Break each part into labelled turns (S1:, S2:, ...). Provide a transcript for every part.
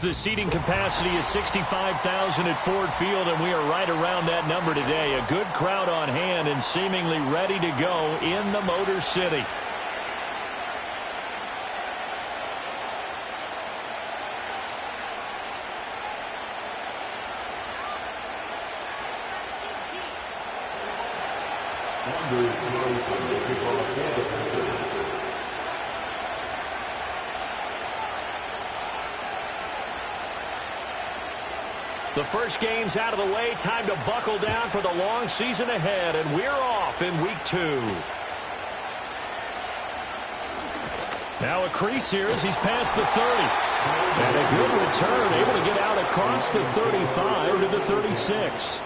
S1: The seating capacity is 65,000 at Ford Field, and we are right around that number today. A good crowd on hand and seemingly ready to go in the Motor City. The first game's out of the way. Time to buckle down for the long season ahead, and we're off in week 2. Now a crease here as he's past the 30. And a good return, able to get out across the 35 to the 36.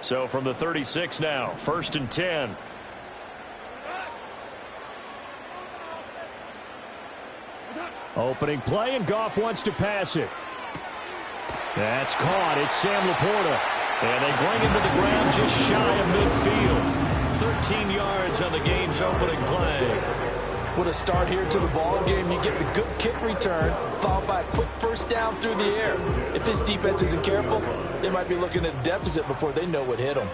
S1: So from the 36 now, 1st and 10. Opening play, and Goff wants to pass it. That's caught. It's Sam Laporta. And they bring him to the ground just shy of midfield. 13 yards on the game's opening play.
S2: With a start here to the ball game, you get the good kick return, followed by a quick first down through the air. If this defense isn't careful, they might be looking at a deficit before they know what hit them.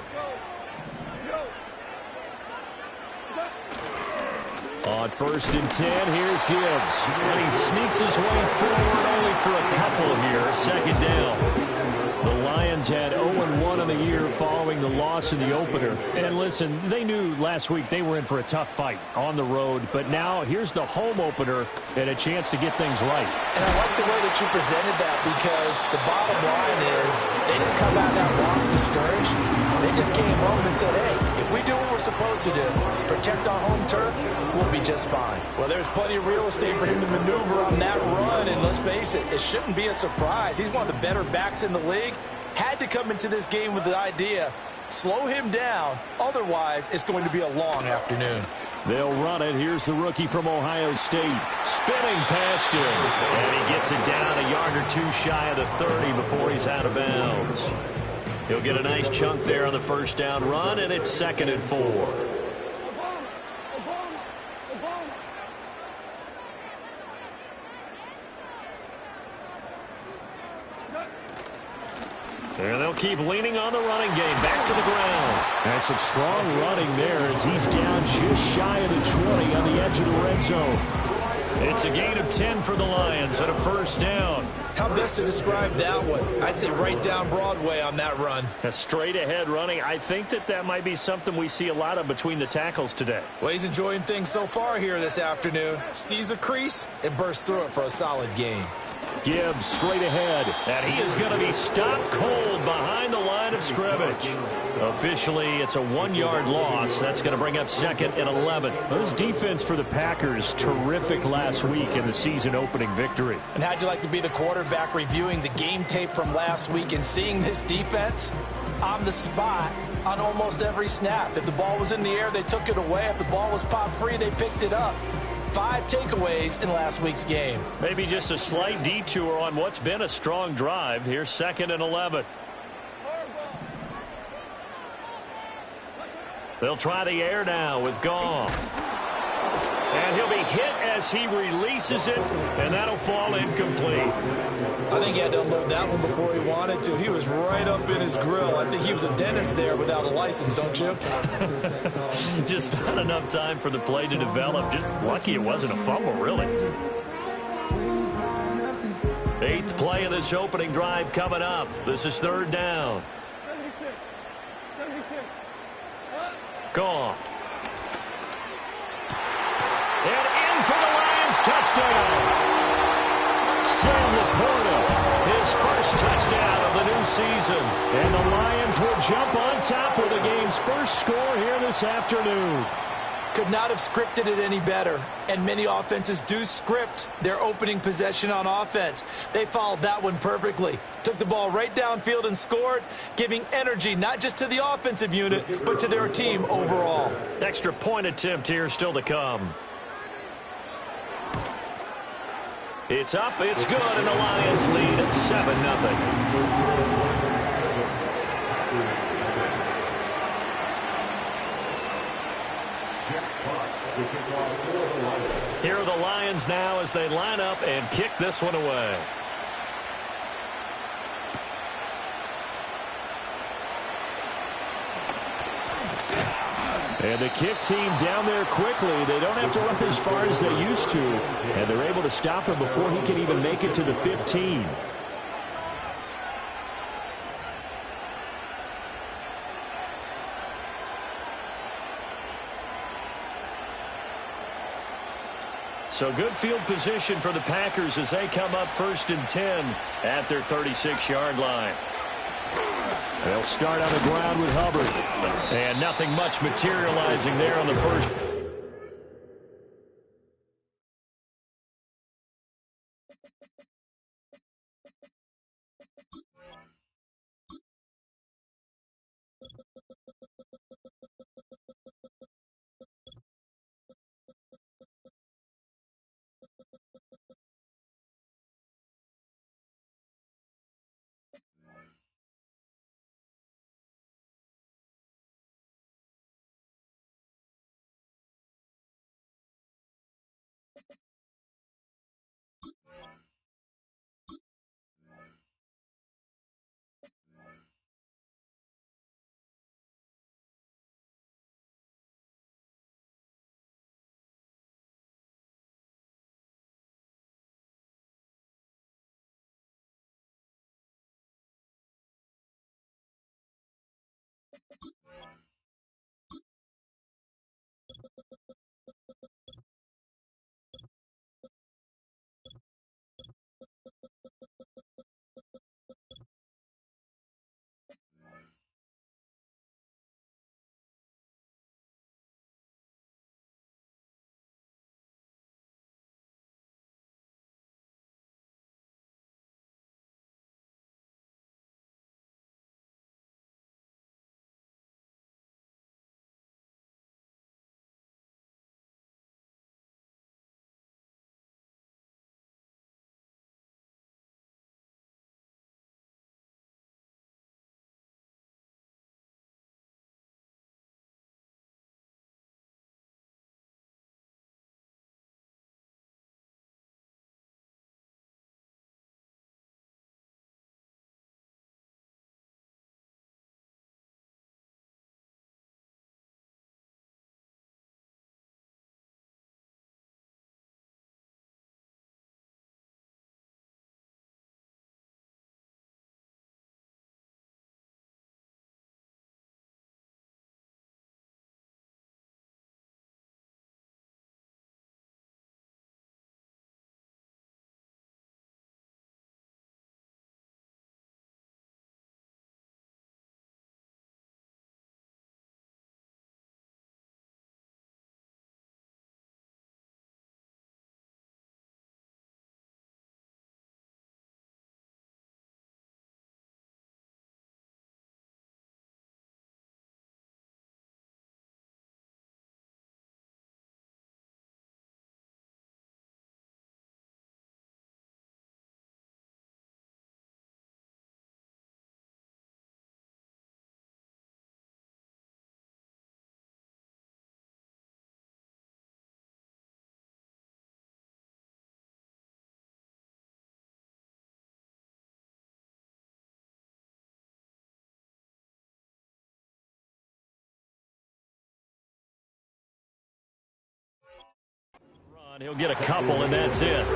S1: On 1st and 10, here's Gibbs. And he sneaks his way forward only for a couple here. 2nd down. The Lions had 0-1 on the year following the loss in the opener. And listen, they knew last week they were in for a tough fight on the road. But now here's the home opener and a chance to get things right.
S2: And I like the way that you presented that, because the bottom line is they didn't come out of that loss discouraged. They just came home and said, hey, if we do what we're supposed to do, protect our home turf, we'll be just fine. Well, there's plenty of real estate for him to maneuver on that run. And let's face it, it shouldn't be a surprise. He's one of the better backs in the league. Had to come into this game with the idea, slow him down, otherwise it's going to be a long afternoon.
S1: They'll run it. Here's the rookie from Ohio State. Spinning past him. And he gets it down a yard or two shy of the 30 before he's out of bounds. He'll get a nice chunk there on the first down run, and it's 2nd and 4. And they'll keep leaning on the running game. Back to the ground. That's some strong running there as he's down just shy of the 20 on the edge of the red zone. It's a gain of 10 for the Lions and a 1st down.
S2: How best to describe that one? I'd say right down Broadway on that run.
S1: A straight ahead running. I think that might be something we see a lot of between the tackles today.
S2: Well, he's enjoying things so far here this afternoon. Sees a crease and bursts through it for a solid gain.
S1: Gibbs straight ahead, and he is going to be stopped cold behind the line of scrimmage. Officially, it's a 1-yard loss. That's going to bring up 2nd and 11. This defense for the Packers, terrific last week in the season-opening victory.
S2: And how'd you like to be the quarterback reviewing the game tape from last week and seeing this defense on the spot on almost every snap? If the ball was in the air, they took it away. If the ball was popped free, they picked it up. 5 takeaways in last week's game.
S1: Maybe just a slight detour on what's been a strong drive. Here's 2nd and 11. They'll try the air now with Goff. And he'll be hit as he releases it, and that'll fall incomplete.
S2: I think he had to unload that one before he wanted to. He was right up in his grill. I think he was a dentist there without a license, don't you?
S1: Just not enough time for the play to develop. Just lucky it wasn't a fumble, really. 8th play of this opening drive coming up. This is 3rd down. Goff. And in for the Lions touchdown. Sam Laporta, his first touchdown of the new season. And the Lions will jump on top with the game's first score here this afternoon.
S2: Could not have scripted it any better. And many offenses do script their opening possession on offense. They followed that one perfectly. Took the ball right downfield and scored, giving energy not just to the offensive unit, but to their team overall.
S1: Extra point attempt here still to come. It's up, it's good, and the Lions lead at 7-0. Here are the Lions now as they line up and kick this one away. And the kick team down there quickly. They don't have to run as far as they used to. And they're able to stop him before he can even make it to the 15. So good field position for the Packers as they come up 1st and 10 at their 36-yard line. They'll start on the ground with Hubbard. And nothing much materializing there on the first. He'll get a couple, and that's it.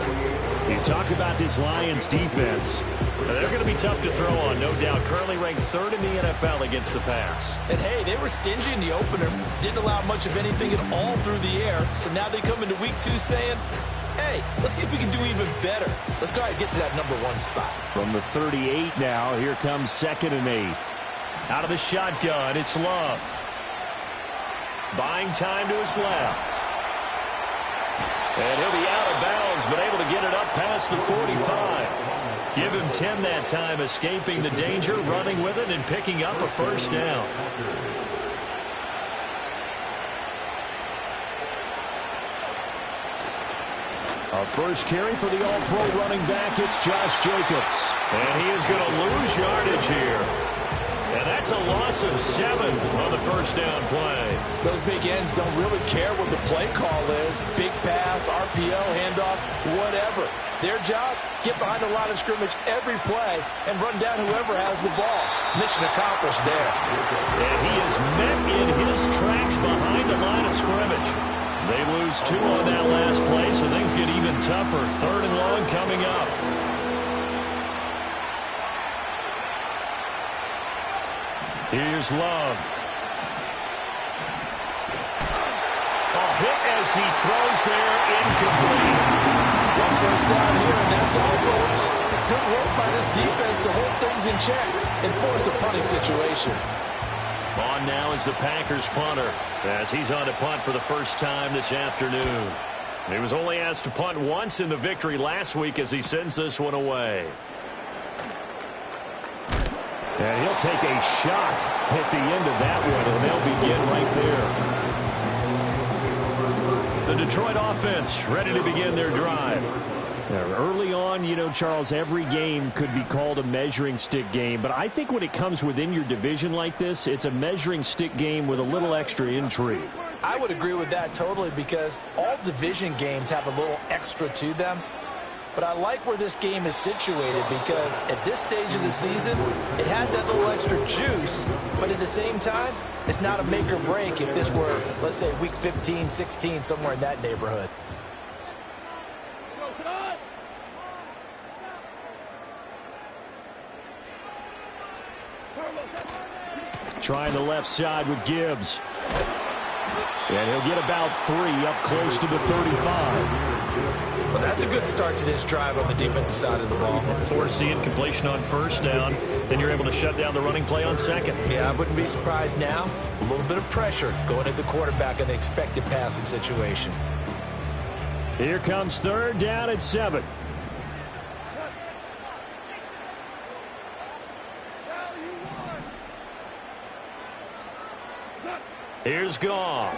S1: You talk about this Lions defense. They're going to be tough to throw on, no doubt. Currently ranked 3rd in the NFL against the pass.
S2: And, hey, they were stingy in the opener. Didn't allow much of anything at all through the air. So now they come into week 2 saying, hey, let's see if we can do even better. Let's go ahead and get to that #1 spot.
S1: From the 38 now, here comes 2nd and 8. Out of the shotgun, it's Love. Buying time to his left. And he'll be out of bounds, but able to get it up past the 45. Give him 10 that time, escaping the danger, running with it, and picking up a first down. Our first carry for the All-Pro running back, it's Josh Jacobs. And he is going to lose yardage here. And that's a loss of 7 on the first down play.
S2: Those big ends don't really care what the play call is. Big pass, RPO, handoff, whatever. Their job, get behind the line of scrimmage every play and run down whoever has the ball. Mission accomplished there.
S1: And he is met in his tracks behind the line of scrimmage. They lose 2 on that last play, so things get even tougher. 3rd and long coming up. Here's Love. A hit as he throws there, incomplete.
S2: One first down here, and that's all, folks. Good work by this defense to hold things in check and force a punting situation.
S1: On now is the Packers punter, as he's on to punt for the first time this afternoon. He was only asked to punt once in the victory last week as he sends this one away. And he'll take a shot at the end of that one, and they'll begin right there. The Detroit offense ready to begin their drive. Early on, you know, Charles, every game could be called a measuring stick game, but I think when it comes within your division like this, it's a measuring stick game with a little extra intrigue.
S2: I would agree with that totally, because all division games have a little extra to them. But I like where this game is situated, because at this stage of the season, it has that little extra juice, but at the same time, it's not a make or break if this were, let's say, week 15, 16, somewhere in that neighborhood.
S1: Trying the left side with Gibbs. And he'll get about 3 up close to the 35.
S2: Well, that's a good start to this drive on the defensive side of the ball.
S1: Force the incompletion on first down. Then you're able to shut down the running play on second.
S2: Yeah, I wouldn't be surprised now. A little bit of pressure going at the quarterback in the expected passing situation.
S1: Here comes 3rd down at 7. Here's Goff.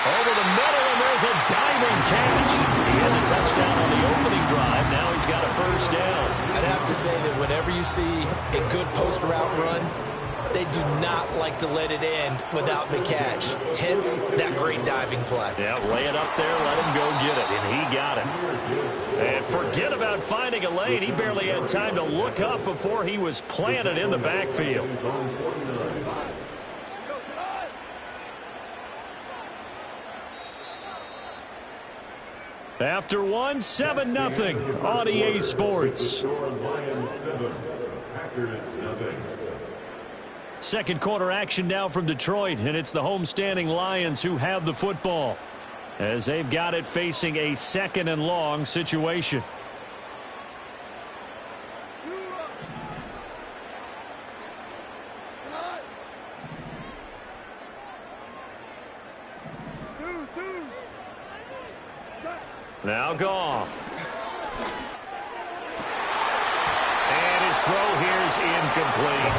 S1: Over the middle, and there's a diving catch. He had the touchdown on the opening drive. Now he's got a first down.
S2: I'd have to say that whenever you see a good post route run, they do not like to let it end without the catch. Hence, that great diving play.
S1: Yeah, lay it up there, let him go get it, and he got it. And forget about finding a lane. He barely had time to look up before he was planted in the backfield. After 1, 7-0 on EA Sports. Second quarter action now from Detroit, and it's the homestanding Lions who have the football, as they've got it facing a 2nd and long situation. Now Goff. And his throw here is incomplete.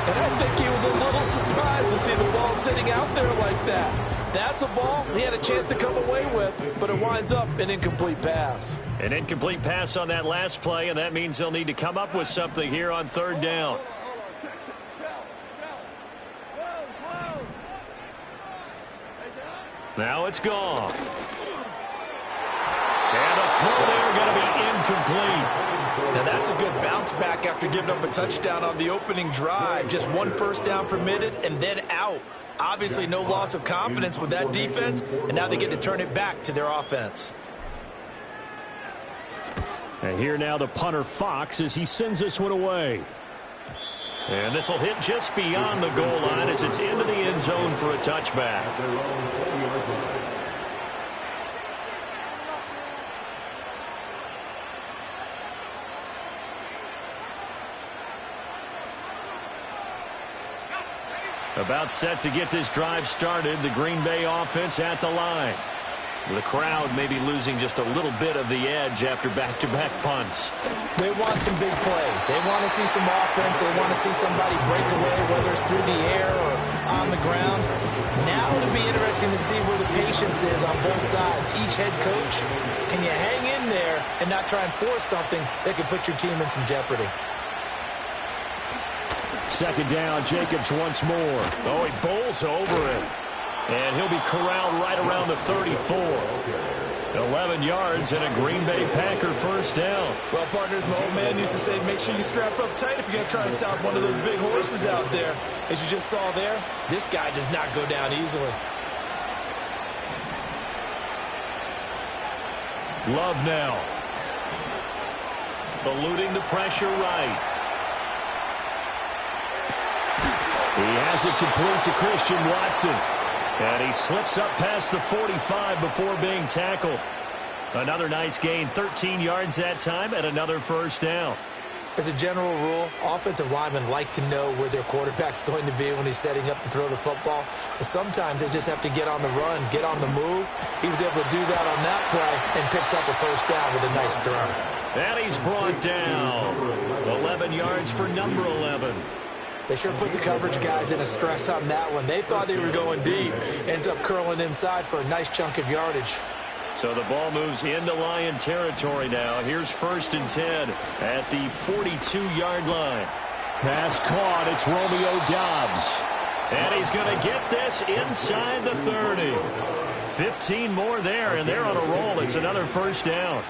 S2: And I think he was a little surprised to see the ball sitting out there like that. That's a ball he had a chance to come away with, but it winds up an incomplete pass.
S1: An incomplete pass on that last play, and that means they'll need to come up with something here on 3rd down. Now it's Goff. And a throw there going to be incomplete.
S2: Now that's a good bounce back after giving up a touchdown on the opening drive. Just 1 first down permitted and then out. Obviously no loss of confidence with that defense, and now they get to turn it back to their offense.
S1: And here now the punter Fox as he sends this one away. And this will hit just beyond the goal line as it's into the end zone for a touchback. About set to get this drive started. The Green Bay offense at the line. The crowd may be losing just a little bit of the edge after back-to-back punts.
S2: They want some big plays. They want to see some offense. They want to see somebody break away, whether it's through the air or on the ground. Now it'll be interesting to see where the patience is on both sides. Each head coach, can you hang in there and not try and force something that could put your team in some jeopardy?
S1: Second down, Jacobs once more. Oh, he bowls over it. And he'll be corralled right around the 34. 11 yards and a Green Bay Packer first down.
S3: Well, partners, my old man used to say, make sure you strap up tight if you're going to try and stop one of those big horses out there. As you just saw there, this guy does not go down easily.
S1: Love now. Eluding the pressure right. He has it complete to Christian Watson. And he slips up past the 45 before being tackled. Another nice gain, 13 yards that time, and another first down.
S2: As a general rule, offensive linemen like to know where their quarterback's going to be when he's setting up to throw the football. But sometimes they just have to get on the run, get on the move. He was able to do that on that play and picks up a first down with a nice throw.
S1: And he's brought down. 11 yards for number 11.
S2: They sure put the coverage guys in a stress on that one. They thought they were going deep. Ends up curling inside for a nice chunk of yardage.
S1: So the ball moves into Lion territory now. Here's 1st and 10 at the 42-yard line. Pass caught. It's Romeo Doubs. And he's going to get this inside the 30. 15 more there, and they're on a roll. It's another first down.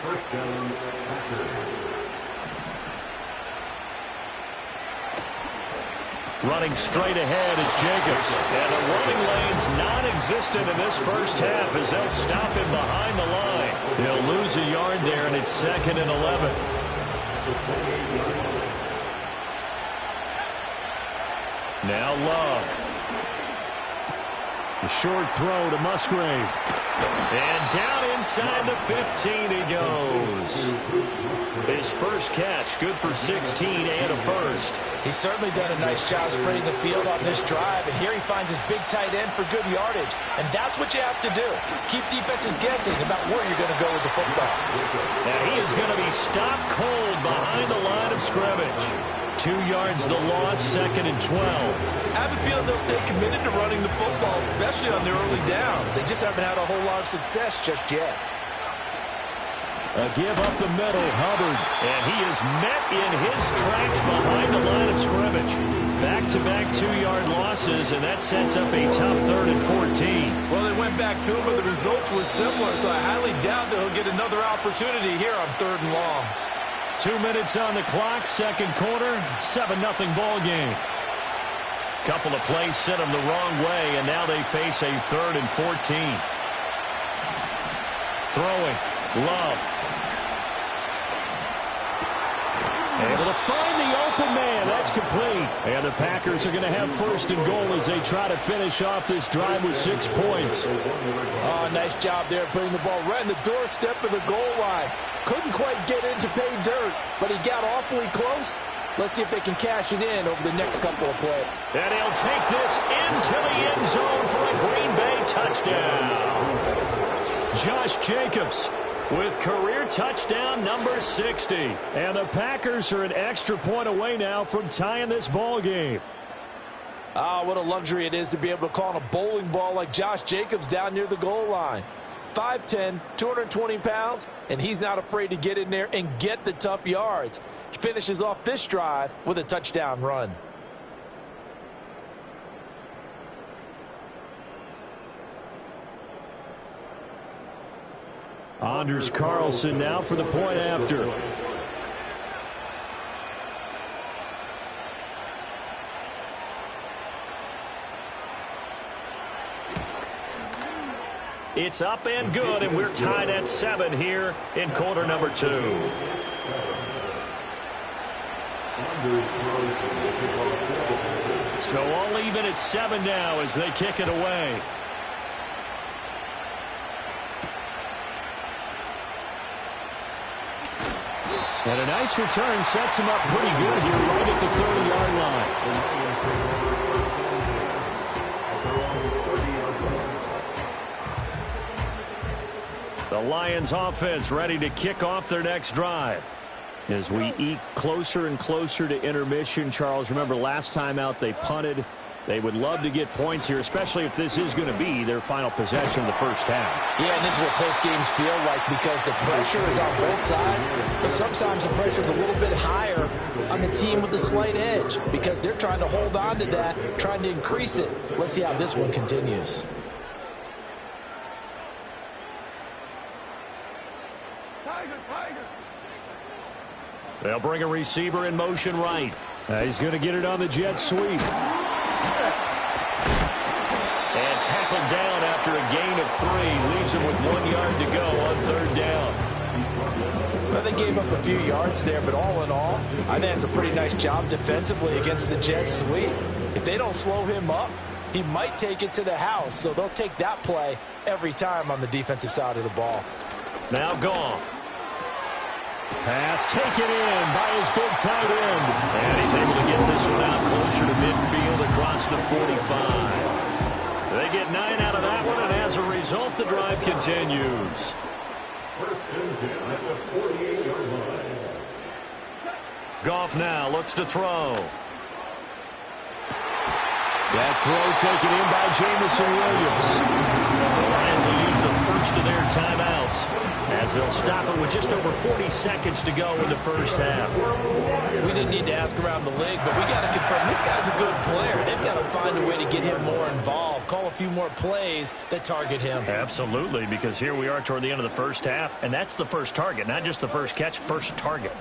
S1: Running straight ahead is Jacobs. And the running lane's non-existent in this first half as they'll stop him behind the line. They'll lose a yard there, and it's 2nd and 11. Now Love. The short throw to Musgrave. And down inside the 15 he goes. His first catch, good for 16 and a first.
S2: He's certainly done a nice job spreading the field on this drive, and here he finds his big tight end for good yardage. And that's what you have to do. Keep defenses guessing about where you're going to go with the football.
S1: And he is going to be stopped cold behind the line of scrimmage. 2 yards the loss, 2nd and 12.
S3: I have a feeling they'll stay committed to running the football, especially on their early downs. They just haven't had a whole lot of success just yet.
S1: A give up the middle, Hubbard. And he is met in his tracks behind the line of scrimmage. Back-to-back 2-yard losses, and that sets up a tough 3rd and 14.
S3: Well, they went back to him, but the results were similar, so I highly doubt that he'll get another opportunity here on 3rd and long.
S1: 2 minutes on the clock, second quarter, 7-0 ball game. Couple of plays sent them the wrong way, and now they face a 3rd and 14. Throwing, Love. Able to find the open man. That's complete. And the Packers are going to have 1st and goal as they try to finish off this drive with 6 points.
S2: Oh, nice job there putting the ball right in the doorstep of the goal line. Couldn't quite get in to pay dirt, but he got awfully close. Let's see if they can cash it in over the next couple of plays.
S1: And he'll take this into the end zone for a Green Bay touchdown. Josh Jacobs with career touchdown number 60. And the Packers are an extra point away now from tying this ball game.
S2: Ah, what a luxury it is to be able to call on a bowling ball like Josh Jacobs down near the goal line. 5'10", 220 pounds, and he's not afraid to get in there and get the tough yards. He finishes off this drive with a touchdown run.
S1: Anders Carlson now for the point after. It's up and good, and we're tied at 7 here in quarter number 2. So all even at 7 now as they kick it away. And a nice return sets him up pretty good here right at the 30-yard line. The Lions offense ready to kick off their next drive. As we eke closer and closer to intermission, Charles, remember last time out they punted. They would love to get points here, especially if this is going to be their final possession of the first half.
S2: Yeah, and this is what close games feel like because the pressure is on both sides, but sometimes the pressure is a little bit higher on the team with the slight edge because they're trying to hold on to that, trying to increase it. Let's see how this one continues.
S1: They'll bring a receiver in motion right. He's going to get it on the jet sweep. And tackled down after a gain of 3. Leaves him with 1 yard to go on third down.
S2: Well, they gave up a few yards there, but all in all, I think it's a pretty nice job defensively against the jet sweep. If they don't slow him up, he might take it to the house, so they'll take that play every time on the defensive side of the ball.
S1: Now gone. Pass taken in by his big tight end. And he's able to get this one out closer to midfield across the 45. They get 9 out of that one, and as a result, the drive continues. Goff now looks to throw. That throw taken in by Jamison Williams. The Lions will use the first of their timeouts as they'll stop it with just over 40 seconds to go in the first half.
S2: We didn't need to ask around the league, but we got to confirm this guy's a good player. They've got to find a way to get him more involved, call a few more plays that target him.
S1: Absolutely, because here we are toward the end of the first half, and that's the first target, not just the first catch, first target.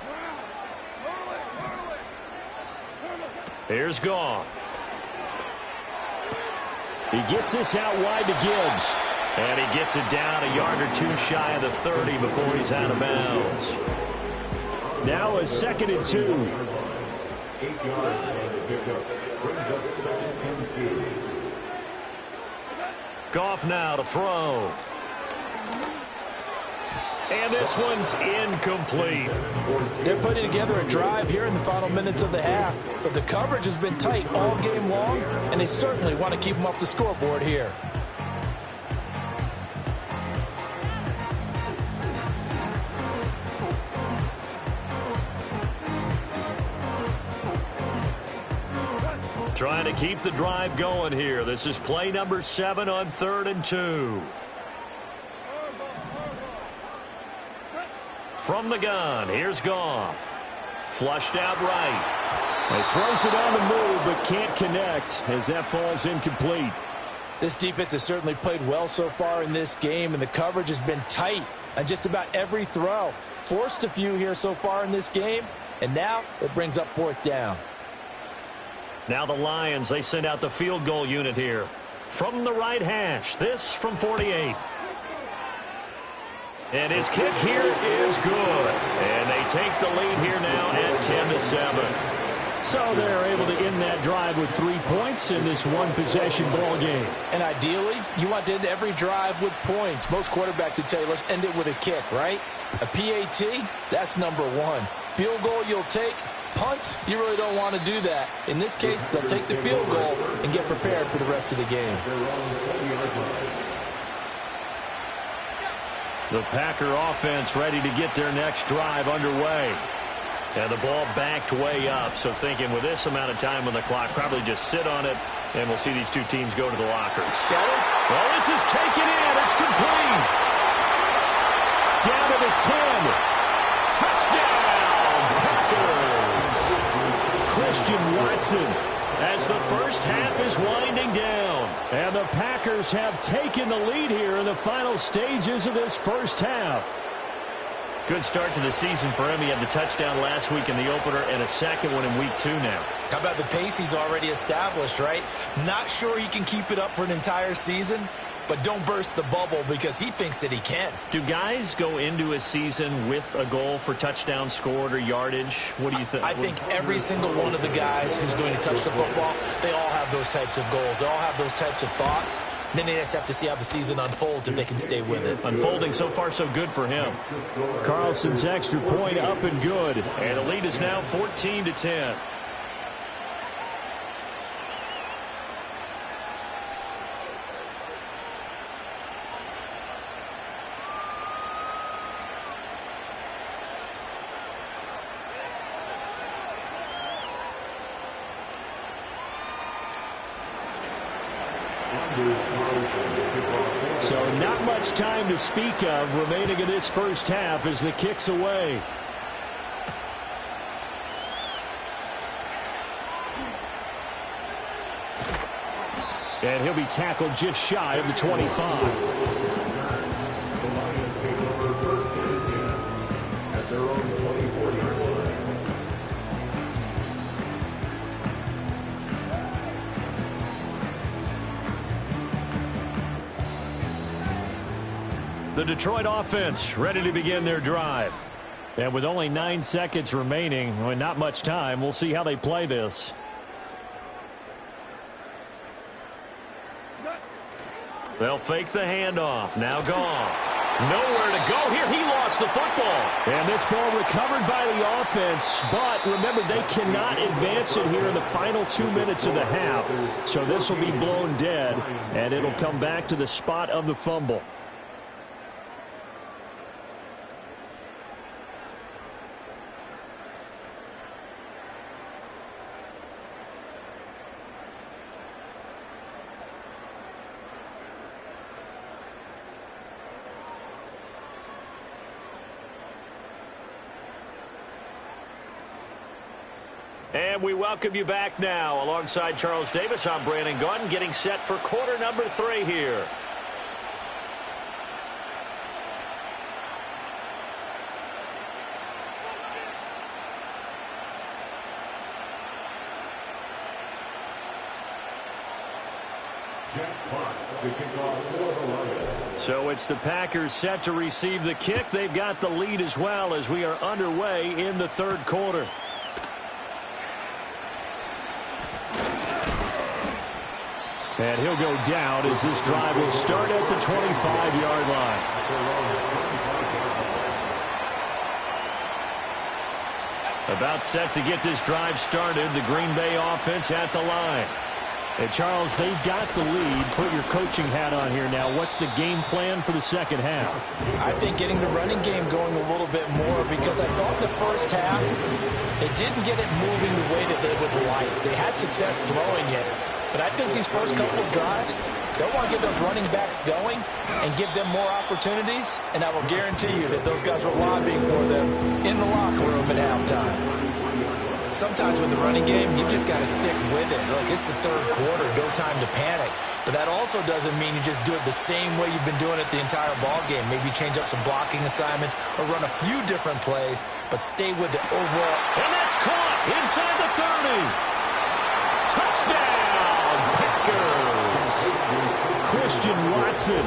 S1: Here's Goff. He gets this out wide to Gibbs. And he gets it down a yard or 2 shy of the 30 before he's out of bounds. Now a 2nd and 2.
S4: 8 yards on the pickup. Brings up 2nd and 2.
S1: Goff now to throw. And this one's incomplete.
S2: They're putting together a drive here in the final minutes of the half, but the coverage has been tight all game long, and they certainly want to keep them off the scoreboard here.
S1: Trying to keep the drive going here. This is play number 7 on 3rd and 2. From the gun, here's Goff. Flushed out right. He throws it on the move, but can't connect as that falls incomplete.
S2: This defense has certainly played well so far in this game, and the coverage has been tight on just about every throw. Forced a few here so far in this game, and now it brings up 4th down.
S1: Now the Lions, they send out the field goal unit here. From the right hash, this from 48. And his kick here is good. And they take the lead here now at 10-7. So they're able to end that drive with 3 points in this one-possession ball game.
S2: And ideally, you want to end every drive with points. Most quarterbacks would tell you, let's end it with a kick, right? A PAT, that's number 1. Field goal you'll take. Punts, you really don't want to do that. In this case, they'll take the field goal and get prepared for the rest of the game.
S1: The Packer offense ready to get their next drive underway. And the ball backed way up, so thinking with this amount of time on the clock, probably just sit on it, and we'll see these two teams go to the lockers. Well, this is taken in. It's complete. Down to the 10. Touchdown, Packers. Christian Watson as the first half is winding down. And the Packers have taken the lead here in the final stages of this first half. Good start to the season for him. He had the touchdown last week in the opener and a second one in week 2 now.
S2: How about the pace he's already established, right? Not sure he can keep it up for an entire season, but don't burst the bubble because he thinks that he can.
S1: Do guys go into a season with a goal for touchdowns scored or yardage? What do you think?
S2: I think every single one of the guys who's going to touch the football, they all have those types of goals. They all have those types of thoughts. Then they just have to see how the season unfolds if they can stay with it.
S1: Unfolding so far so good for him. Carlson's extra point up and good. And the lead is now 14-10. So not much time to speak of remaining in this first half as the kick's away. And he'll be tackled just shy of the 25.
S4: The Lions take over first and 10 at their own 24-yard line.
S1: The Detroit offense ready to begin their drive. And with only 9 seconds remaining, and not much time, we'll see how they play this. They'll fake the handoff. Now Goff. Nowhere to go here. He lost the football. And this ball recovered by the offense. But remember, they cannot advance it here in the final 2 minutes of the half. So this will be blown dead, and it'll come back to the spot of the fumble. And we welcome you back now. Alongside Charles Davis, I'm Brandon Gaudin, getting set for quarter number 3 here. So it's the Packers set to receive the kick. They've got the lead as well as we are underway in the third quarter. And he'll go down as this drive will start at the 25-yard line. About set to get this drive started, the Green Bay offense at the line. And Charles, they've got the lead. Put your coaching hat on here now. What's the game plan for the second half?
S2: I think getting the running game going a little bit more, because I thought the first half, they didn't get it moving the way that they would like. They had success throwing it. But I think these first couple of drives, they'll want to get those running backs going and give them more opportunities. And I will guarantee you that those guys were lobbying for them in the locker room at halftime.
S3: Sometimes with the running game, you've just got to stick with it. Look, it's the third quarter, no time to panic. But that also doesn't mean you just do it the same way you've been doing it the entire ball game. Maybe change up some blocking assignments or run a few different plays, but stay with the overall.
S1: And that's caught inside the 30. Touchdown! Christian Watson,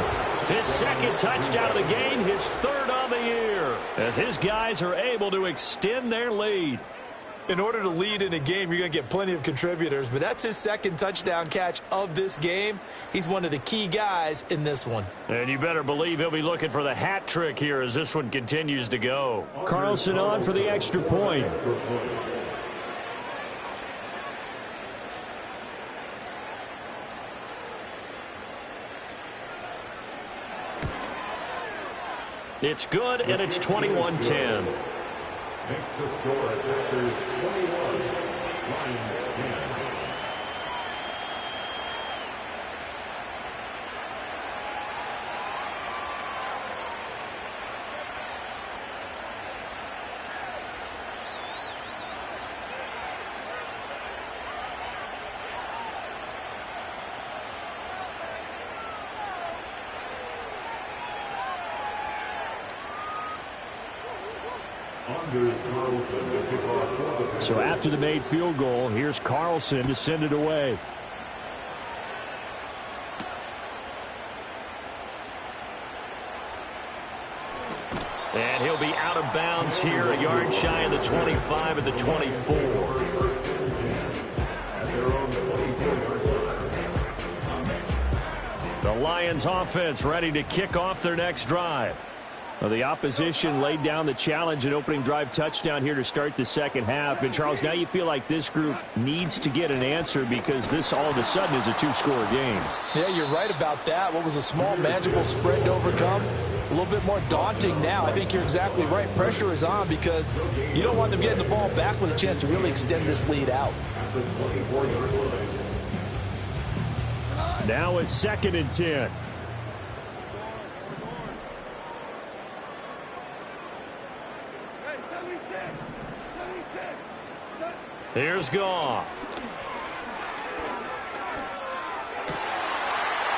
S1: his second touchdown of the game, his third on the year, as his guys are able to extend their lead.
S3: In order to lead in a game, you're going to get plenty of contributors, but that's his second touchdown catch of this game. He's one of the key guys in this one.
S1: And you better believe he'll be looking for the hat trick here as this one continues to go. Carlson on for the extra point. It's good, and it's 21-10.
S4: Makes the score at Packers 21, Lions 10.
S1: So after the made field goal, here's Carlson to send it away. And he'll be out of bounds here, a yard shy of the 25 and the 24. The Lions offense ready to kick off their next drive. Well, the opposition laid down the challenge and opening drive touchdown here to start the second half. And, Charles, now you feel like this group needs to get an answer because this all of a sudden is a two-score game.
S2: Yeah, you're right about that. What was a small, manageable spread to overcome? A little bit more daunting now. I think you're exactly right. Pressure is on because you don't want them getting the ball back with a chance to really extend this lead out.
S1: Now a 2nd and 10. Here's Goff.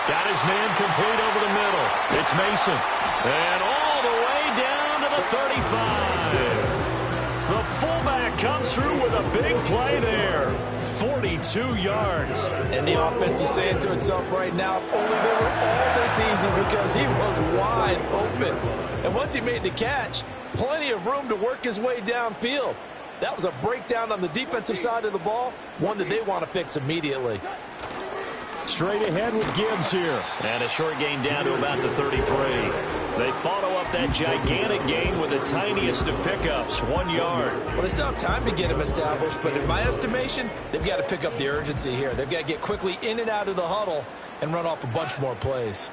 S1: Got his man complete over the middle. It's Mason. And all the way down to the 35. The fullback comes through with a big play there. 42 yards.
S2: And the offense is saying to itself right now, if only they were all this easy, because he was wide open. And once he made the catch, plenty of room to work his way downfield. That was a breakdown on the defensive side of the ball, one that they want to fix immediately.
S1: Straight ahead with Gibbs here. And a short gain down to about the 33. They follow up that gigantic gain with the tiniest of pickups, 1 yard.
S2: Well, they still have time to get him established, but in my estimation, they've got to pick up the urgency here. They've got to get quickly in and out of the huddle and run off a bunch more plays.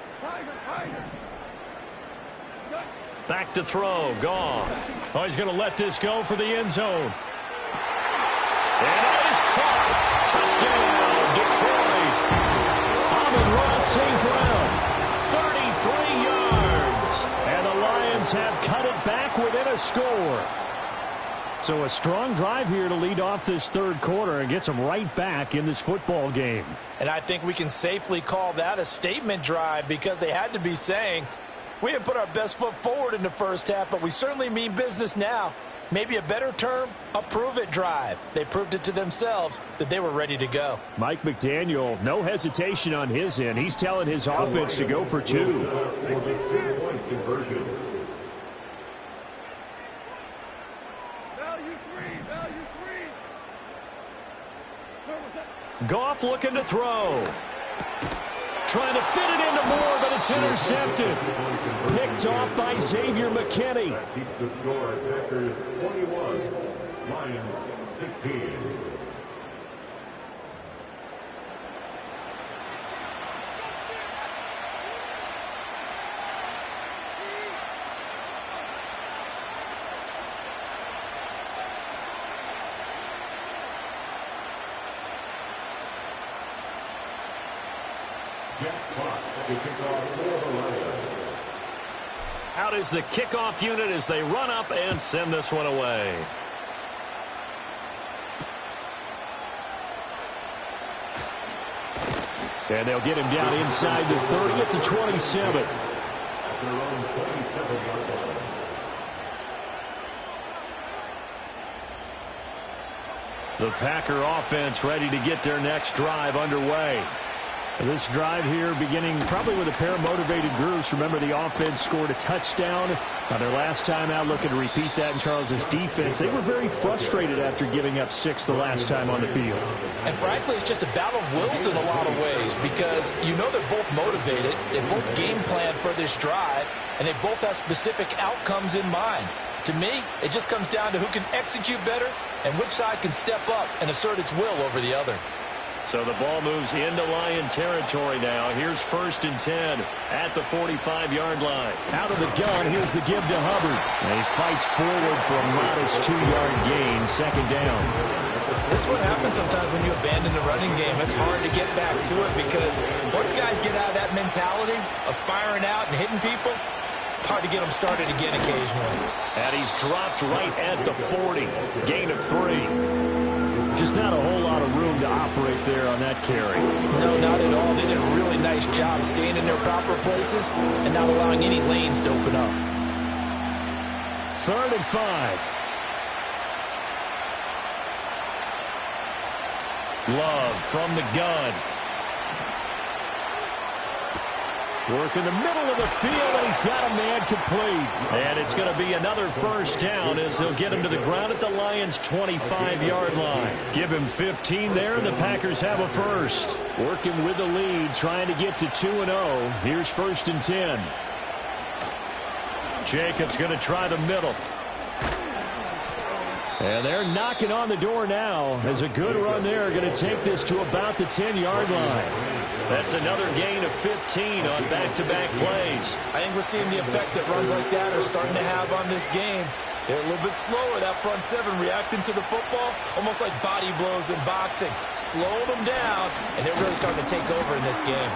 S1: Back to throw. Goff. Oh, he's going to let this go for the end zone. And that is caught. Touchdown, Detroit. Amon-Ra St. Brown, 33 yards. And the Lions have cut it back within a score. So a strong drive here to lead off this third quarter and gets them right back in this football game.
S2: And I think we can safely call that a statement drive, because they had to be saying, we didn't put our best foot forward in the first half, but we certainly mean business now. Maybe a better term, a prove-it drive. They proved it to themselves that they were ready to go.
S1: Mike McDaniel, no hesitation on his end. He's telling his offense to go for 2. Goff looking to throw. Trying to fit it into Moore, but it's intercepted. Picked off by Xavier McKinney.
S4: Keeps the score. Packers 21, Lions 16.
S1: Out is the kickoff unit as they run up and send this one away. And they'll get him down inside the 30 at the 27. The Packer offense ready to get their next drive underway. This drive here beginning probably with a pair of motivated groups. Remember, the offense scored a touchdown on their last time out. Looking to repeat that in Charles's defense. They were very frustrated after giving up 6 the last time on the field.
S2: And frankly, it's just a battle of wills in a lot of ways, because you know they're both motivated. They both game plan for this drive, and they both have specific outcomes in mind. To me, it just comes down to who can execute better and which side can step up and assert its will over the other.
S1: So the ball moves into Lion territory now. Here's 1st and 10 at the 45-yard line. Out of the gun, here's the give to Hubbard. And he fights forward for a modest 2-yard gain, 2nd down.
S2: This is what happens sometimes when you abandon the running game. It's hard to get back to it, because once guys get out of that mentality of firing out and hitting people, hard to get them started again occasionally.
S1: And he's dropped right at the 40. Gain of 3. Just not a whole lot of room to operate there on that carry.
S2: No, not at all. They did a really nice job staying in their proper places and not allowing any lanes to open up.
S1: 3rd and 5. Love from the gun. Work in the middle of the field, and he's got a man complete. And it's going to be another 1st down as they'll get him to the ground at the Lions' 25-yard line. Give him 15 there, and the Packers have a 1st. Working with the lead, trying to get to 2-0. Here's 1st and 10. Jacobs going to try the middle. And they're knocking on the door now as a good run there. Going to take this to about the 10-yard line. That's another gain of 15 on back-to-back plays.
S2: I think we're seeing the effect that runs like that are starting to have on this game.
S3: They're a little bit slower, that front seven, reacting to the football, almost like body blows in boxing. Slowing them down, and they're really starting to take over in this game.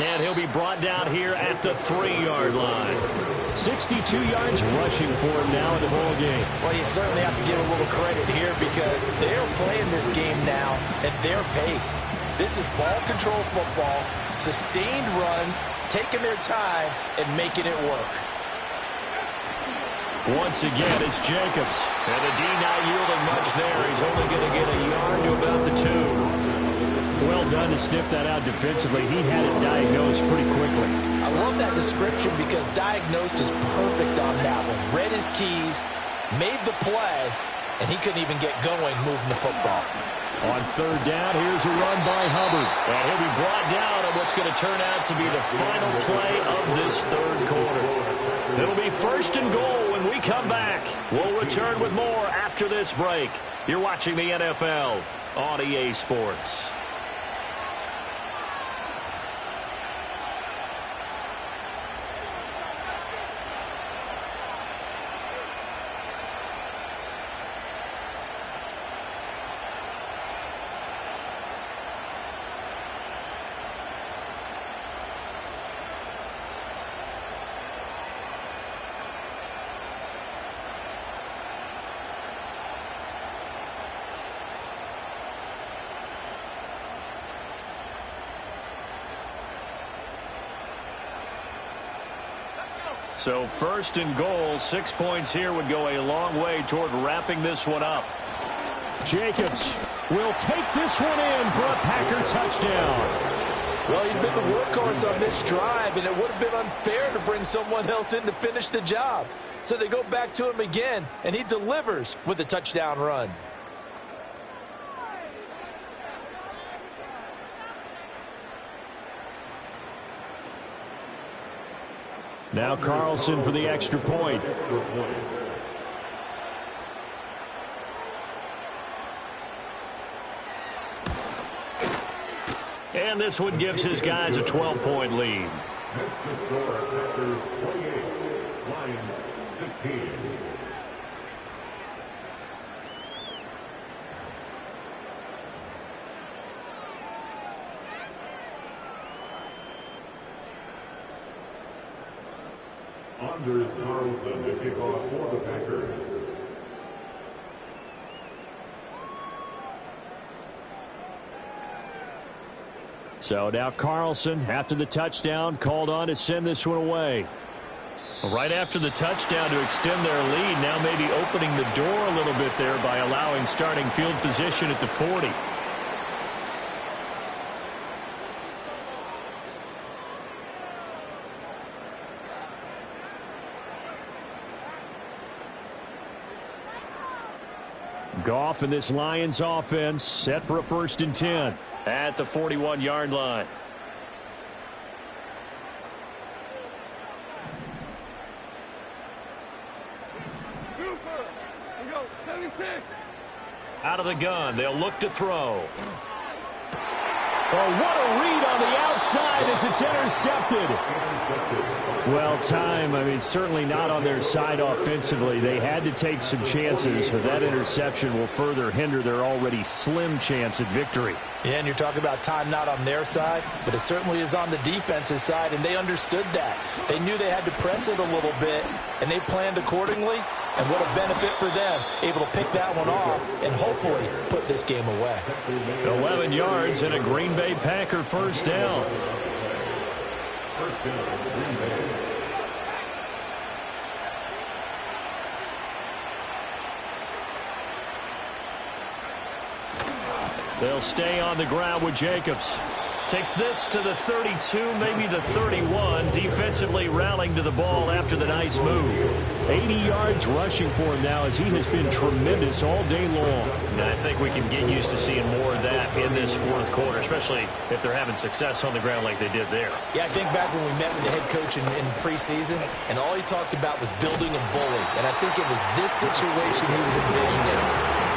S1: And he'll be brought down here at the 3-yard line. 62 yards rushing for him now in the ball game.
S2: Well, you certainly have to give a little credit here because they're playing this game now at their pace. This is ball control football, sustained runs, taking their time, and making it work.
S1: Once again, it's Jacobs. And the D not yielding much there. He's only going to get a yard to about the 2. Well done to sniff that out defensively. He had it diagnosed pretty quickly.
S2: I love that description because diagnosed is perfect on that one. Read his keys, made the play, and he couldn't even get going moving the football.
S1: On 3rd down, here's a run by Hubbard. And he'll be brought down on what's going to turn out to be the final play of this 3rd quarter. It'll be 1st and goal when we come back. We'll return with more after this break. You're watching the NFL on EA Sports. So 1st and goal, 6 points here would go a long way toward wrapping this one up. Jacobs will take this one in for a Packer touchdown.
S2: Well, he'd been the workhorse on this drive, and it would have been unfair to bring someone else in to finish the job. So they go back to him again, and he delivers with a touchdown run.
S1: Now Carlson for the extra point. And this one gives his guys a 12-point lead.
S4: Next to score, Packers 28, Lions 16. Anders Carlson to kick off for the Packers.
S1: So now Carlson, after the touchdown, called on to send this one away. Right after the touchdown to extend their lead, now maybe opening the door a little bit there by allowing starting field position at the 40. Goff and this Lions offense set for a 1st and 10 at the 41-yard line. Out of the gun, they'll look to throw. Oh, what a read on the outside as it's intercepted. Well, time, I mean, certainly not on their side offensively. They had to take some chances, but that interception will further hinder their already slim chance at victory.
S2: Yeah, and you're talking about time not on their side, but it certainly is on the defense's side, and they understood that. They knew they had to press it a little bit, and they planned accordingly, and what a benefit for them, able to pick that one off and hopefully put this game away.
S1: 11 yards and a Green Bay Packer 1st down.
S4: First down, Green Bay.
S1: They'll stay on the ground with Jacobs. Takes this to the 32, maybe the 31. Defensively rallying to the ball after the nice move. 80 yards rushing for him now as he has been tremendous all day long. And I think we can get used to seeing more of that in this 4th quarter, especially if they're having success on the ground like they did there.
S3: Yeah, I think back when we met with the head coach in preseason, and all he talked about was building a bully. And I think it was this situation he was envisioning.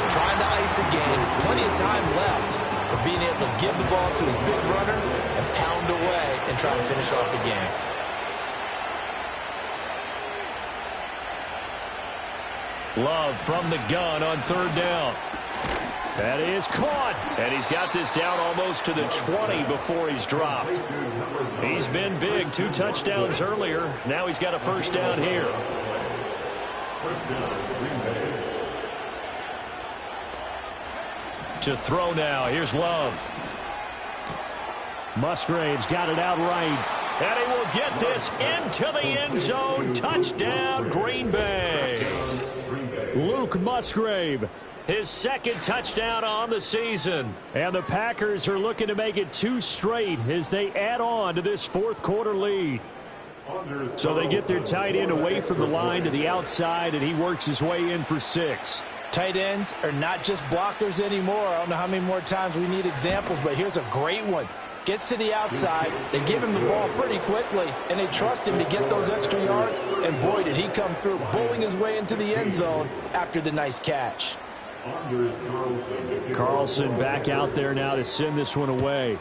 S3: Trying to ice a game, plenty of time left, but being able to give the ball to his big runner and pound away and try to finish off the game.
S1: Love from the gun on third down. That is caught. And he's got this down almost to the 20 before he's dropped. He's been big. 2 touchdowns earlier. Now he's got a first down here. To throw now. Here's Love. Musgrave's got it out right. And he will get this into the end zone. Touchdown, Green Bay. Luke Musgrave, his second touchdown on the season. And the Packers are looking to make it 2 straight as they add on to this fourth quarter lead. So they get their tight end away from the line to the outside, and he works his way in for 6.
S2: Tight ends are not just blockers anymore. I don't know how many more times we need examples, but here's a great one. Gets to the outside, they give him the ball pretty quickly, and they trust him to get those extra yards, and boy, did he come through, bowling his way into the end zone after the nice catch.
S1: Carlson back out there now to send this one away.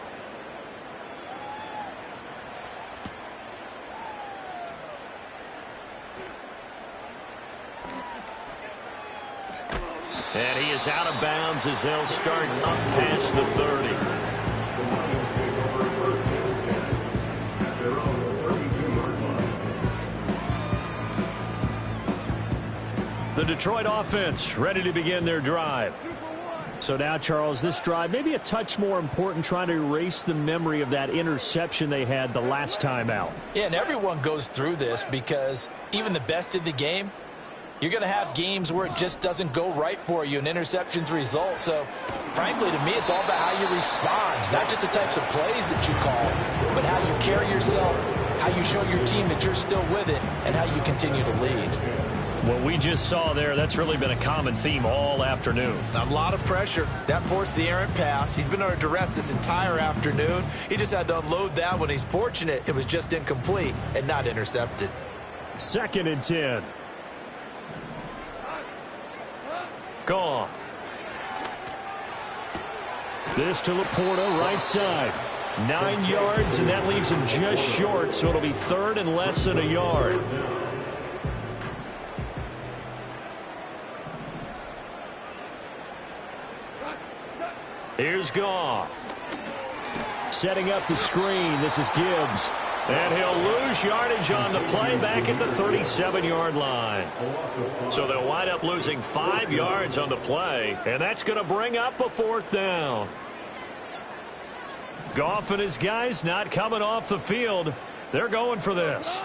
S1: And he is out of bounds as they'll start up past the 30. The Detroit offense ready to begin their drive. So now, Charles, this drive maybe a touch more important, trying to erase the memory of that interception they had the last time out.
S2: Yeah, and everyone goes through this because even the best in the game, you're going to have games where it just doesn't go right for you and interceptions result. So, frankly, to me, it's all about how you respond, not just the types of plays that you call, but how you carry yourself, how you show your team that you're still with it, and how you continue to lead.
S1: What we just saw there, that's really been a common theme all afternoon.
S3: A lot of pressure. That forced the errant pass. He's been under duress this entire afternoon. He just had to unload that one. He's fortunate it was just incomplete and not intercepted.
S1: 2nd and 10. Gone. This to Laporta, right side. 9 yards, and that leaves him just short, so it'll be 3rd and less than a yard. Here's Goff. Setting up the screen. This is Gibbs. And he'll lose yardage on the play back at the 37-yard line. So they'll wind up losing 5 yards on the play, and that's going to bring up a 4th down. Goff and his guys not coming off the field. They're going for this.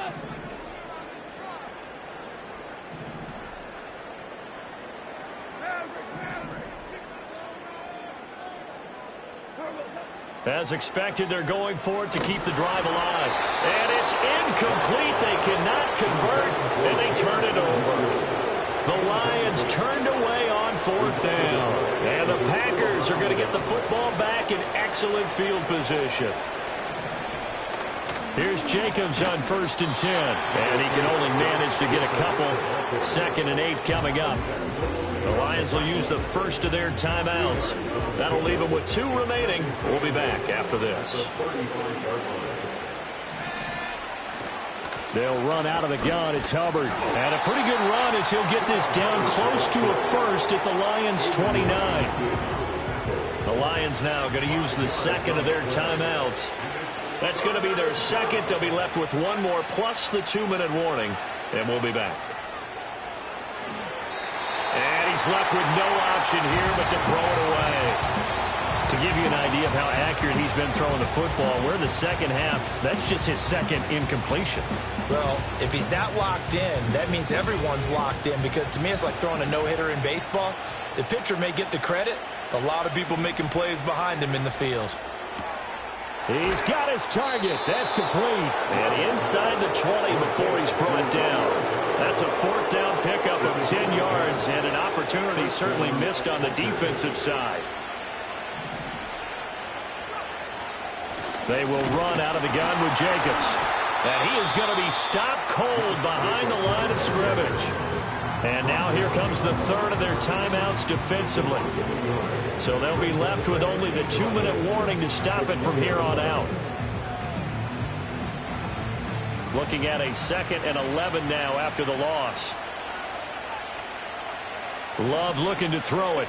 S1: As expected, they're going for it to keep the drive alive. And it's incomplete. They cannot convert, and they turn it over. The Lions turned away on 4th down. And the Packers are going to get the football back in excellent field position. Here's Jacobs on 1st and 10. And he can only manage to get a couple. 2nd and 8 coming up. The Lions will use the first of their timeouts. That'll leave them with 2 remaining. We'll be back after this. They'll run out of the gun. It's Hubbard. And a pretty good run as he'll get this down close to a first at the Lions' 29. The Lions now going to use the 2nd of their timeouts. That's going to be their 2nd. They'll be left with 1 more plus the 2-minute warning. And we'll be back. And he's left with no option here but to throw it away. To give you an idea of how accurate he's been throwing the football, we're in the second half. That's just his 2nd incompletion.
S2: Well, if he's not locked in, that means everyone's locked in, because to me it's like throwing a no-hitter in baseball. The pitcher may get the credit. A lot of people making plays behind him in the field.
S1: He's got his target. That's complete. And inside the 20 before he's brought down. That's a 4th down pickup of 10 yards and an opportunity certainly missed on the defensive side. They will run out of the gun with Jacobs. And he is going to be stopped cold behind the line of scrimmage. And now here comes the 3rd of their timeouts defensively. So they'll be left with only the 2-minute warning to stop it from here on out. Looking at a 2nd and 11 now after the loss. Love looking to throw it.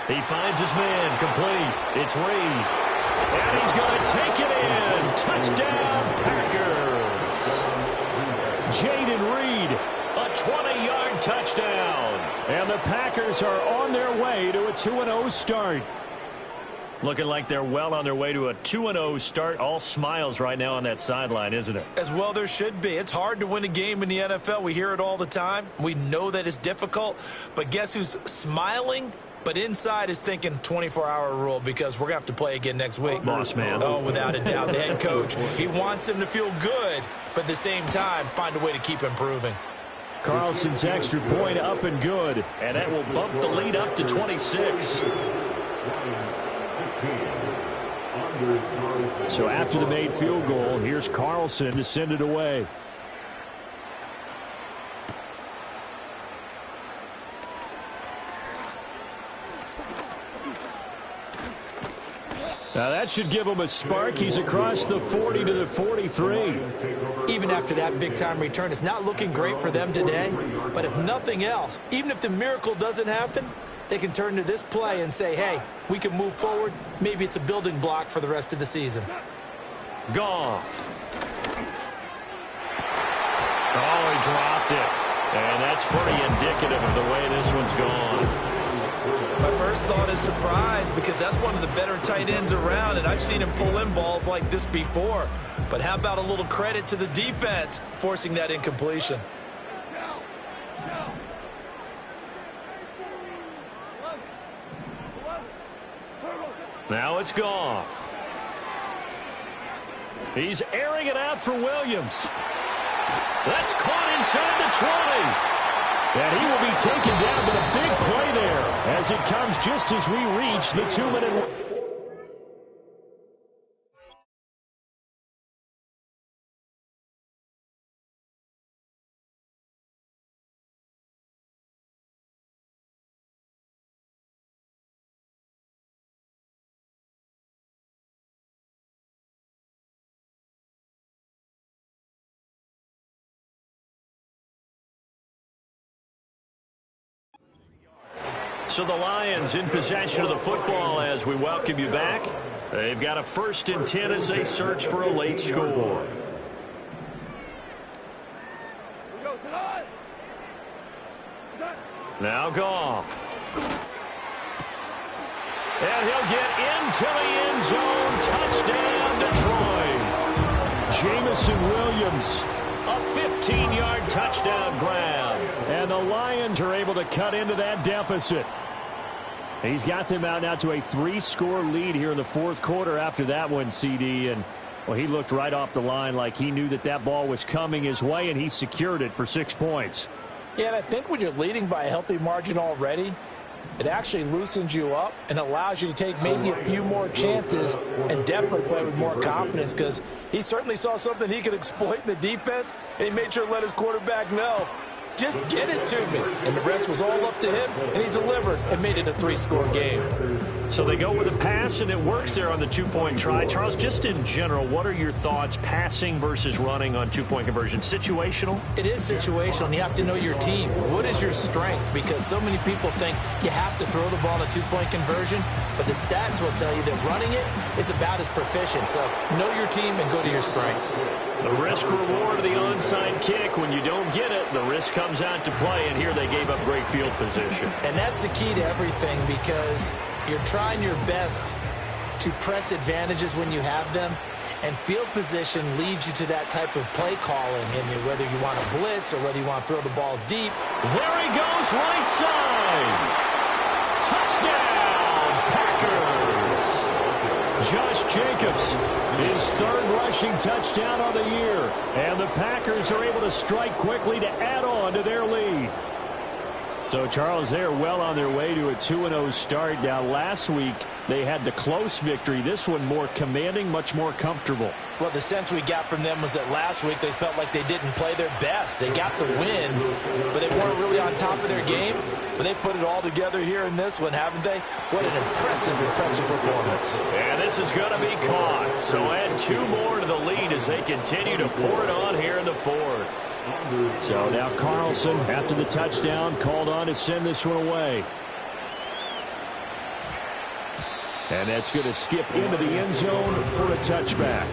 S1: He finds his man, complete. It's Reed. And he's going to take it in. Touchdown, Packers. Jaden Reed, a 20-yard touchdown. And the Packers are on their way to a 2-0 start. Looking like they're well on their way to a 2-0 start. All smiles right now on that sideline, isn't it?
S3: As well there should be. It's hard to win a game in the NFL. We hear it all the time. We know that it's difficult. But guess who's smiling? But inside is thinking 24-hour rule because we're going to have to play again next week.
S1: Boss man.
S3: Oh, without a doubt. The head coach, he wants them to feel good, but at the same time, find a way to keep improving.
S1: Carlson's extra point up and good. And that will bump the lead up to 26. So after the made field goal, here's Carlson to send it away. Now that should give him a spark. He's across the 40 to the 43.
S3: Even after that big-time return, it's not looking great for them today. But if nothing else, even if the miracle doesn't happen, they can turn to this play and say, hey, we can move forward. Maybe it's a building block for the rest of the season.
S1: Goff. Oh, he dropped it. And that's pretty indicative of the way this one's gone.
S3: My first thought is surprise because that's one of the better tight ends around, and I've seen him pull in balls like this before. But how about a little credit to the defense forcing that incompletion?
S1: Now it's Goff. He's airing it out for Williams. That's caught inside the 20. And he will be taken down, but a big play there as it comes just as we reach the 2-minute. So the Lions in possession of the football as we welcome you back. They've got a 1st and 10 as they search for a late score. Now Goff. And he'll get into the end zone. Touchdown, Detroit. Jamison Williams. A 15-yard touchdown grab. And the Lions are able to cut into that deficit. He's got them out now to a 3-score lead here in the 4th quarter after that one, CD. And, well, he looked right off the line like he knew that that ball was coming his way, and he secured it for 6 points.
S2: Yeah, and I think when you're leading by a healthy margin already, it actually loosens you up and allows you to take maybe a few more chances and definitely play with more confidence because he certainly saw something he could exploit in the defense, and he made sure to let his quarterback know, just get it to me. And the rest was all up to him, and he delivered and made it a 3-score game.
S1: So they go with a pass, and it works there on the 2-point try. Charles, just in general, what are your thoughts passing versus running on 2-point conversion? Situational?
S3: It is situational, and you have to know your team. What is your strength? Because so many people think you have to throw the ball in a 2-point conversion, but the stats will tell you that running it is about as proficient. So know your team and go to your strength.
S1: The risk-reward of the onside kick. When you don't get it, the risk comes out to play, and here they gave up great field position.
S3: And that's the key to everything because you're trying your best to press advantages when you have them, and field position leads you to that type of play calling, and whether you want to blitz or whether you want to throw the ball deep.
S1: There he goes, right side. Touchdown, Packers. Josh Jacobs, his 3rd rushing touchdown on the year. And the Packers are able to strike quickly to add on to their lead. So, Charles, they are well on their way to a 2-0 start. Now, last week, They had the close victory. This one more commanding, much more comfortable.
S2: Well, the sense we got from them was that last week they felt like they didn't play their best. They got the win, but they weren't really on top of their game. But they put it all together here in this one, haven't they? What an impressive performance.
S1: And this is going to be caught. So add 2 more to the lead as they continue to pour it on here in the fourth. So now Carlson, after the touchdown, called on to send this one away. And that's going to skip into the end zone for a touchback.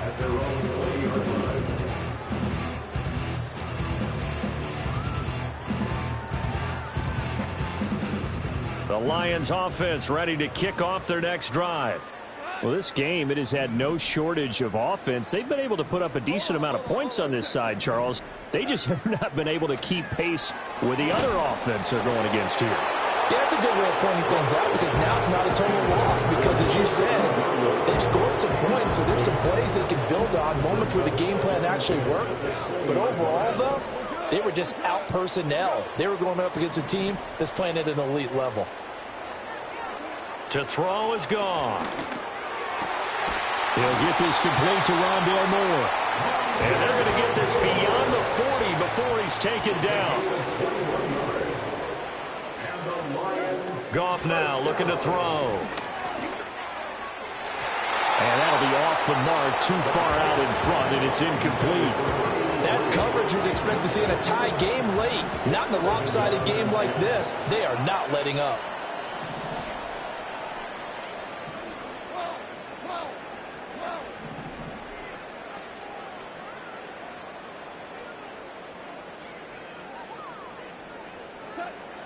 S4: At their own 20-yard line.
S1: The Lions offense ready to kick off their next drive. Well, this game, it has had no shortage of offense. They've been able to put up a decent amount of points on this side, Charles. They just have not been able to keep pace with the other offense they're going against here.
S2: Yeah, that's a good way of pointing things out because now it's not a total loss because, as you said, they've scored some points, so there's some plays they can build on, moments where the game plan actually worked. But overall, though, they were just out personnel. They were going up against a team that's playing at an elite level.
S1: To throw is gone. He'll get this complete to Rondale Moore. And they're going to get this beyond the 40 before he's taken down. Goff now looking to throw. And that'll be off the mark, too far out in front, and it's incomplete.
S2: That's coverage you'd expect to see in a tie game late. Not in a lopsided game like this. They are not letting up.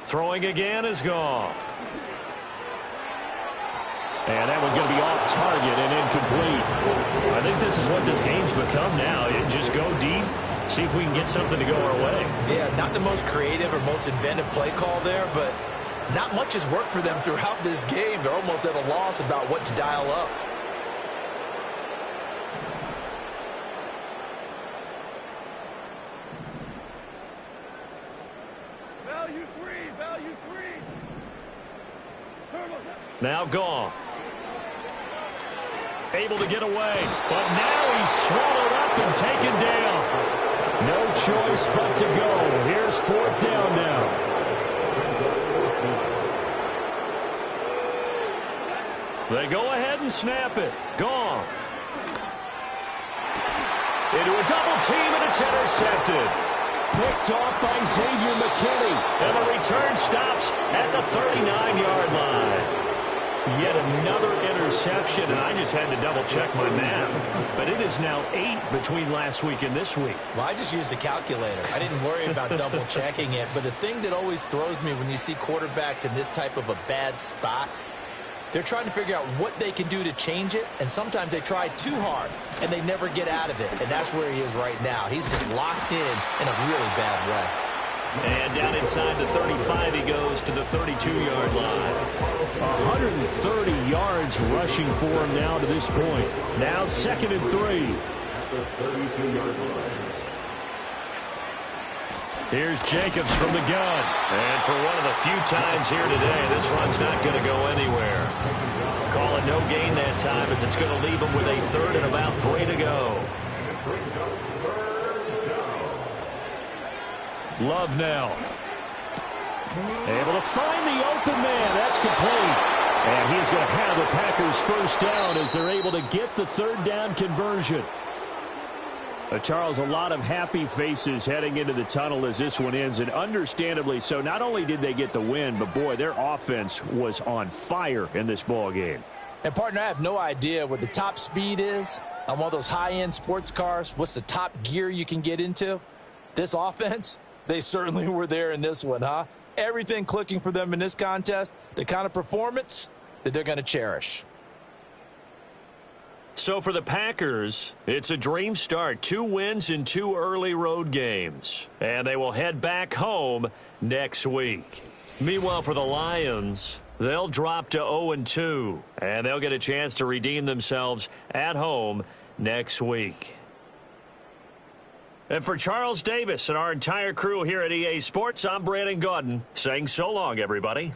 S1: Throwing again is Goff. And that one's going to be off target and incomplete. I think this is what this game's become now. Just go deep, see if we can get something to go our way.
S2: Yeah, not the most creative or most inventive play call there, but not much has worked for them throughout this game. They're almost at a loss about what to dial up.
S1: Now Goff. Able to get away, but now he's swallowed up and taken down. No choice but to go. Here's 4th down now. They go ahead and snap it. Goff. Into a double team, and it's intercepted. Picked off by Xavier McKinney. And the return stops at the 39-yard line. Yet another interception, and I just had to double-check my math. But it is now 8 between last week and this week.
S2: Well, I just used a calculator. I didn't worry about double-checking it. But the thing that always throws me when you see quarterbacks in this type of a bad spot, they're trying to figure out what they can do to change it, and sometimes they try too hard, and they never get out of it. And that's where he is right now. He's just locked in a really bad way.
S1: And down inside the 35, he goes to the 32-yard line. 130 yards rushing for him now to this point. Now 2nd and 3.
S4: At the 32-yard line.
S1: Here's Jacobs from the gun. And for one of the few times here today, this run's not going to go anywhere. Call it no gain that time as it's going to leave him with a 3rd and about 3 to go. Love now. Able to find the open man. That's complete. And he's going to have the Packers 1st down as they're able to get the 3rd down conversion. Charles, a lot of happy faces heading into the tunnel as this one ends, and understandably so. Not only did they get the win, but, boy, their offense was on fire in this ball game.
S2: And, partner, I have no idea what the top speed is on one of those high-end sports cars. What's the top gear you can get into? This offense, they certainly were there in this one, huh? Everything clicking for them in this contest, the kind of performance that they're going to cherish.
S1: So for the Packers, it's a dream start. 2 wins in 2 early road games. And they will head back home next week. Meanwhile, for the Lions, they'll drop to 0-2. And they'll get a chance to redeem themselves at home next week. And for Charles Davis and our entire crew here at EA Sports, I'm Brandon Gaudin saying so long, everybody.